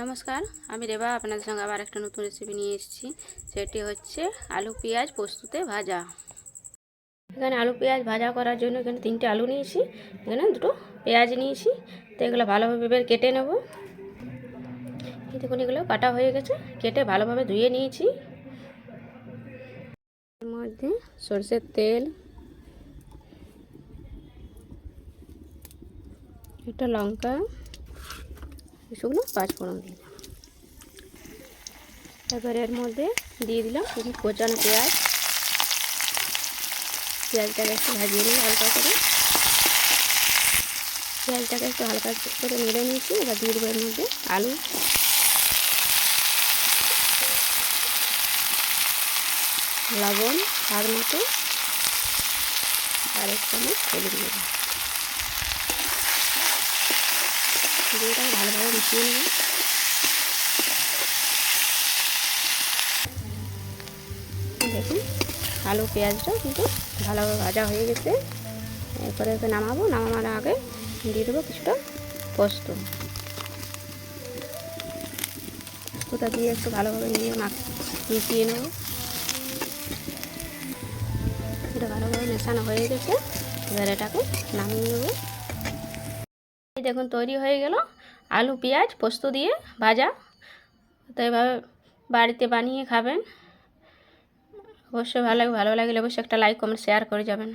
নমস্কার, আমি রেবা আপনাদের সঙ্গে আবার একটা নতুন রেসিপি নিয়ে এসেছি। সেটি হচ্ছে আলু পেঁয়াজ পোস্ততে ভাজা। এখানে আলু পেঁয়াজ ভাজা করার জন্য এখানে 3টে আলু নিয়েছি, এখানে 2টো পেঁয়াজ নিয়েছি। তো এগুলো ভালোভাবে এবার কেটে নেব। দেখুন এগুলো কাটা হয়ে গেছে, কেটে ভালোভাবে ধুয়ে নিয়েছি। এর মধ্যে সরষের তেল, একটা লঙ্কা, শুকনো পাঁচফোড়ন দিলাম। এবার এর মধ্যে দিয়ে দিলাম কিছু কোচানো পেঁয়াজ। পেঁয়াজটাকে একটু ভাজিয়ে নিই হালকা করে। পেঁয়াজটাকে একটু হালকা করে নেড়ে নিয়েছি। এবার দিয়ে দেবো এর মধ্যে আলু, লবণ স্বাদ মতো, আর 1 চামচ হলুদ গুঁড়ো দিয়ে এটাকে ভালোভাবে মিশিয়ে নেব। দেখুন আলু পেঁয়াজটা কিন্তু ভালোভাবে ভাজা হয়ে গেছে। এরপরে ওকে নামাবো। নামানোর আগে দিয়ে দেবো কিছুটা পোস্ত। পোস্তটা দিয়ে একটু ভালোভাবে মিশিয়ে নেব। এটা ভালোভাবে মেশানো হয়ে গেছে। এবার এটাকে নামিয়ে নেব। এই দেখুন তৈরি হয়ে গেল আলু পেঁয়াজ পোস্ত দিয়ে ভাজা। তো এভাবে বাড়িতে বানিয়ে খাবেন, অবশ্যই ভালো লাগলে অবশ্যই একটা লাইক কমেন্ট শেয়ার করে যাবেন।